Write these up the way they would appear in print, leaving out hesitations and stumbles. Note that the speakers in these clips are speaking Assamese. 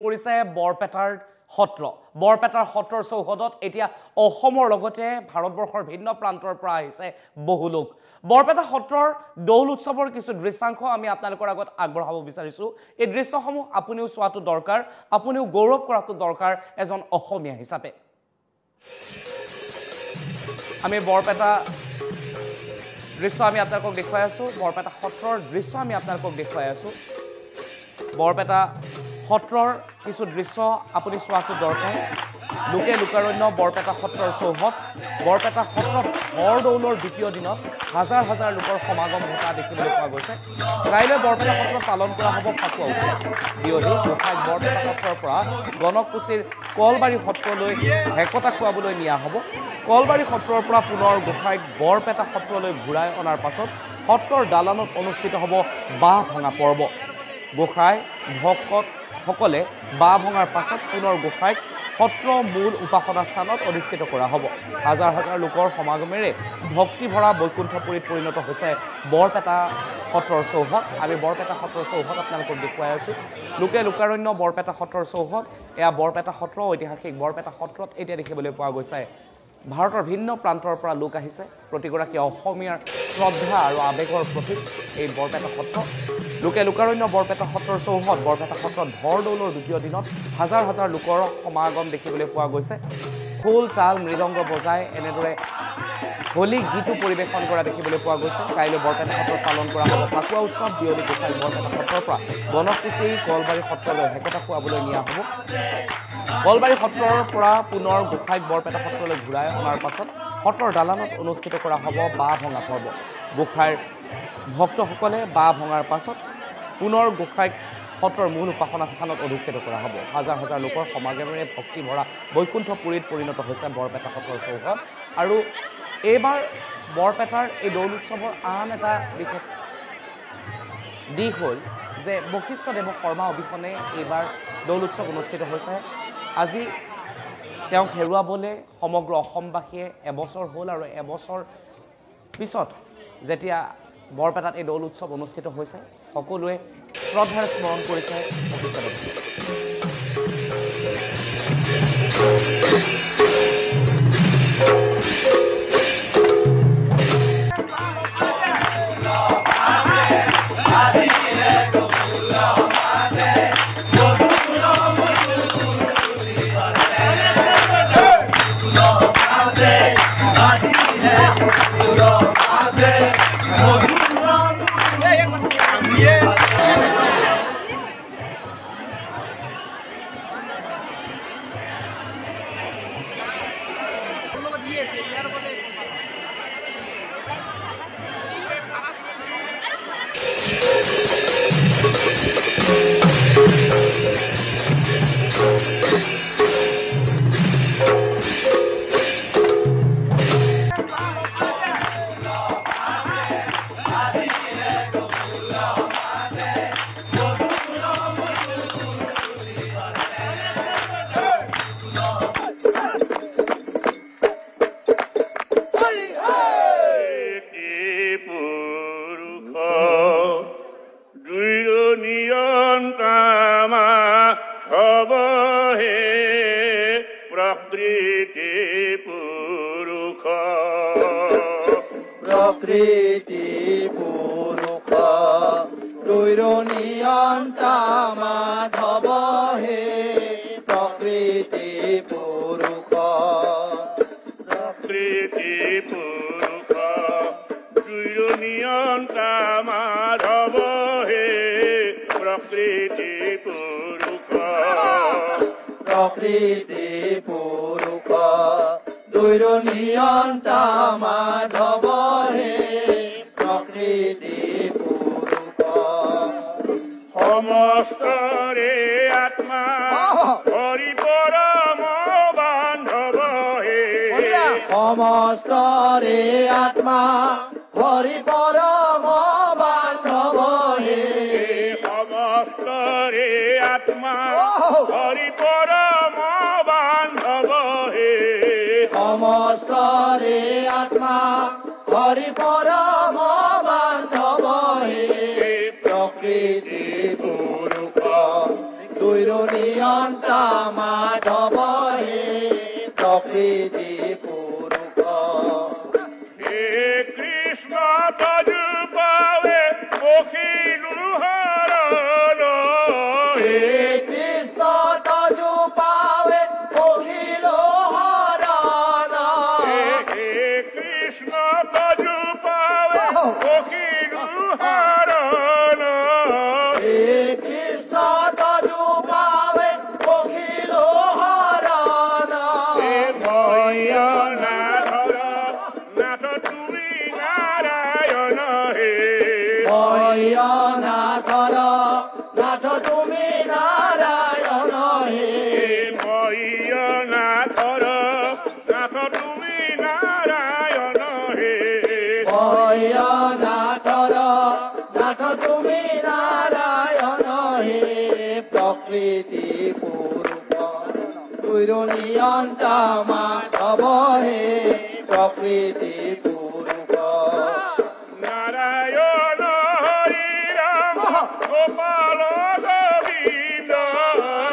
পৰিছে বৰপেটাৰ সত্ৰ চৌহদত এতিয়া অসমৰ লগতে ভাৰতবৰ্ষৰ ভিন্ন প্ৰান্তৰ পৰা আহিছে বহু লোক বৰপেটা সত্ৰৰ দৌল উৎসৱৰ কিছু দৃশ্যাংশ আমি আপোনালোকৰ আগত আগবঢ়াব বিচাৰিছো এই দৃশ্যসমূহ আপুনিও চোৱাটো দৰকাৰ আপুনিও গৌৰৱ কৰাটো দৰকাৰ এজন অসমীয়া হিচাপে আমি বৰপেটা দৃশ্য আমি আপোনালোকক দেখুৱাই আছো বৰপেটা সত্ৰৰ দৃশ্য আমি আপোনালোকক দেখুৱাই আছো বৰপেটা সত্ৰৰ কিছু দৃশ্য আপুনি চোৱাটো দৰকাৰ লোকে লোকাৰণ্য বৰপেটা সত্ৰৰ চৌহদ বৰপেটা সত্ৰত হৰদৌলৰ দ্বিতীয় দিনত হাজাৰ হাজাৰ লোকৰ সমাগম ঘটা দেখিবলৈ পোৱা গৈছে কাইলৈ বৰপেটা সত্ৰত পালন কৰা হ'ব ফাকুৱা উৎসৱ বিয়লি গোসাঁইক বৰপেটা সত্ৰৰ পৰা গণককুছিৰ কলবাৰী সত্ৰলৈ হেকতা খুৱাবলৈ নিয়া হ'ব কলবাৰী সত্ৰৰ পৰা পুনৰ গোসাঁইক বৰপেটা সত্ৰলৈ ঘূৰাই অনাৰ পাছত সত্ৰৰ দালানত অনুষ্ঠিত হ'ব বাঁহ ভঙা পৰ্ব গোসাঁই ভকতসকলে বাঁহ ভঙাৰ পাছত পুনৰ গোসাঁইক সত্ৰ মূল উপাসনা স্থানত অধিষ্ঠিত কৰা হ'ব হাজাৰ হাজাৰ লোকৰ সমাগমেৰে ভক্তি ভৰা বৈকুণ্ঠপুৰীত পৰিণত হৈছে বৰপেটা সত্ৰৰ চৌহদ আমি বৰপেটা সত্ৰৰ চৌহদ আপোনালোকক দেখুৱাই আছোঁ লোকে লোকাৰণ্য বৰপেটা সত্ৰৰ চৌহদ এয়া বৰপেটা সত্ৰ ঐতিহাসিক বৰপেটা সত্ৰত এতিয়া দেখিবলৈ পোৱা গৈছে ভাৰতৰ ভিন্ন প্ৰান্তৰ পৰা লোক আহিছে প্ৰতিগৰাকী অসমীয়াৰ শ্ৰদ্ধা আৰু আৱেগৰ প্ৰতীক এই বৰপেটা সত্ৰ লোকে লোকাৰণ্য বৰপেটা সত্ৰৰ চৌহদ বৰপেটা সত্ৰত হৰদৌলৰ দ্বিতীয় দিনত হাজাৰ হাজাৰ লোকৰ সমাগম দেখিবলৈ পোৱা গৈছে খোল তাল মৃদংগ বজাই এনেদৰে হোলী গীতো পৰিৱেশন কৰা দেখিবলৈ পোৱা গৈছে কাইলৈ বৰপেটা সত্ৰত পালন কৰা হ'ব ফাকুৱা উৎসৱ বিয়লি গোসাঁই বৰপেটা সত্ৰৰ পৰা গণককুছি কলবাৰী সত্ৰলৈ হেকতা খুৱাবলৈ নিয়া হ'ব কলবাৰী সত্ৰৰ পৰা পুনৰ গোসাঁইক বৰপেটা সত্ৰলৈ ঘূৰাই অনাৰ পাছত সত্ৰৰ দালানত অনুষ্ঠিত কৰা হ'ব বাঁহ ভঙা পৰ্ব গোসাঁইৰ ভক্তসকলে বাঁহ ভঙাৰ পাছত পুনৰ গোসাঁইক সত্ৰৰ মূল উপাসনা স্থানত অধিষ্ঠিত কৰা হ'ব হাজাৰ হাজাৰ লোকৰ সমাগমেৰে ভক্তি ভৰা বৈকুণ্ঠপুৰীত পৰিণত হৈছে বৰপেটা সত্ৰৰ চৌহদ আৰু এইবাৰ বৰপেটাৰ এই দৌল উৎসৱৰ আন এটা বিশেষ দিশ হ'ল যে বশিষ্ঠদেৱ শৰ্মা অবিহনে এইবাৰ দৌল উৎসৱ অনুষ্ঠিত হৈছে আজি তেওঁক হেৰুৱাবলৈ সমগ্ৰ অসমবাসীয়ে এবছৰ হ'ল আৰু এবছৰ পিছত যেতিয়া বৰপেটাত এই দৌল উৎসৱ অনুষ্ঠিত হৈছে সকলোৱে শ্ৰদ্ধাৰে স্মৰণ কৰিছে Duro niyan নিয়ন্তা মাধৱ হে প্ৰকৃতি পুৰুষ হে কৃষ্ণ তজু পাৱে পখিলো হৰণ হে কৃষ্ণ তজু পাৱে পখিলো হৰণ হে কৃষ্ণ তজু পাৱে পখিলো হৰণ হে কৃষ্ণ তজু পাৱে পখিলো হৰণ ভয় নাধৰ নাথ তুমি নাৰায়ণ হে ভয় নাথৰ নাথ তুমি নাৰায়ণ হে ভয় নাথৰ নাথ তুমি নাৰায়ণ হে ভয় নাথৰ নাথ তুমি নাৰায়ণ হে প্ৰকৃতি পুৰুষ নিয়ন্তা মাধৱ হে প্ৰকৃতি পুৰুষ নাৰায়ণ হৰি ৰাম গোপাল গোবিন্দ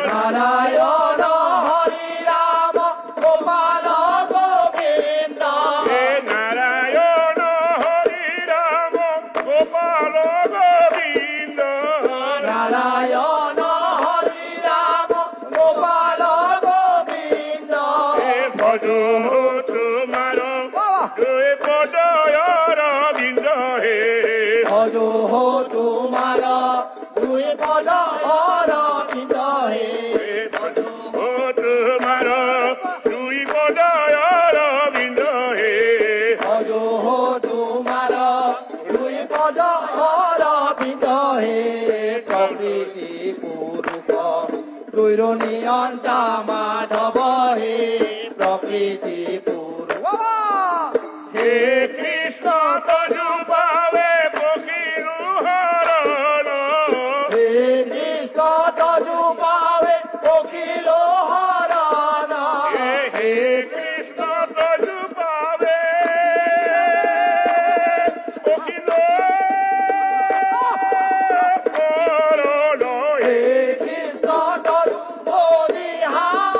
নাৰায়ণ হৰি ৰাম গোপাল গোবিন্দ হে নাৰায়ণ হৰি ৰাম গোপাল গোবিন্দ নাৰায়ণ হৰি ৰাম গোপাল গোবিন্দ হে ভজো তোমাৰ দুই পদয়ৰ বিন্দ হে ভজ তোমাৰ দুই পদ অৰবিন্দ হে তোমাৰ দুই পদয়ৰ বিন্দ হে ভজ তোমাৰ দুই পদ অৰবিন্দ হে প্ৰকৃতি পুৰুষ নিয়ন্তা মাধৱ হে প্ৰকৃতি পুৰুষ হে কৃষ্ণ তজু পাৱে পখিলো হৰণ হে কৃষ্ণ তজু পাৱে পখিলো হৰণ হে কৃষ্ণ তজু পাৱে পখিলো হৰণ হে কৃষ্ণ তজু বলিহাৰ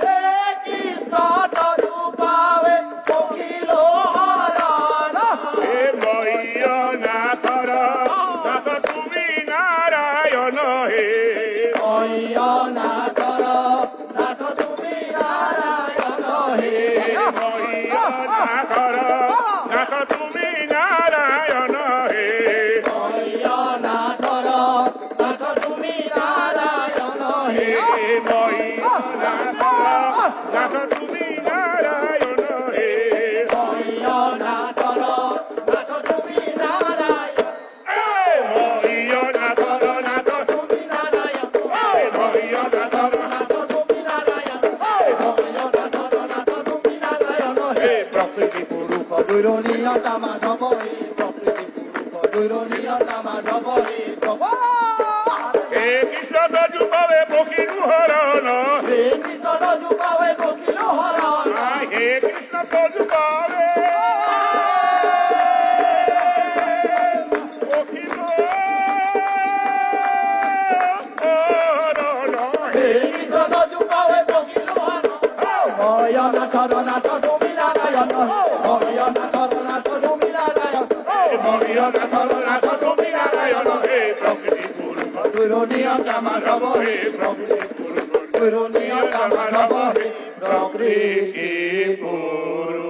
হে কৃষ্ণ তজু পাৱে পখিলো হৰণ হে ভয় নাথৰ নাথ তুমি নাৰায়ণ হে ভয় নাথৰ নাথ তুমি নাৰায়ণ হে ভয় নাথৰ নাথ তুমি নাৰায়ণ হে ভয় নাথৰ নাথ তুমি নাৰায়ণ হে ভয় নাথৰ নাথ তুমি নাৰায়ণ হে ভয় নাথৰ নাথ তুমি নাৰায়ণ ভয় নাথৰ নাথ তুমি নাৰায়ণ ভয় নাথৰ নাথ তুমি নাৰায়ণ ভয় নাথৰ নাথ তুমি নাৰায়ণ হে প্ৰকৃতি পুৰুষ নিয়ন্তা মাধৱ হে প্ৰকৃতি পুৰুষ নিয়ন্তা মাধৱ হে হে কৃষ্ণ তজু পাৱে পখিলো হৰণ হে কৃষ্ণ তজু পাৱে পখিলো হৰণ হে কৃষ্ণ তজু পাৱে পখিলো হৰণ হে কৃষ্ণ তজু পাৱে পখিলো হৰণ ভয় নাথৰ নাথ তুমি নাৰায়ণ ভয় নাথৰ নাথ তুমি নাৰায়ণ ভয় নাথৰ নাথ তুমি নাৰায়ণ হে প্ৰকৃতি পুৰুষ নিয়ন্তা মাধৱ হে প্ৰকৃতি পুৰুষ নিয়ন্তা মাধৱ হে প্ৰকৃতি পুৰুষ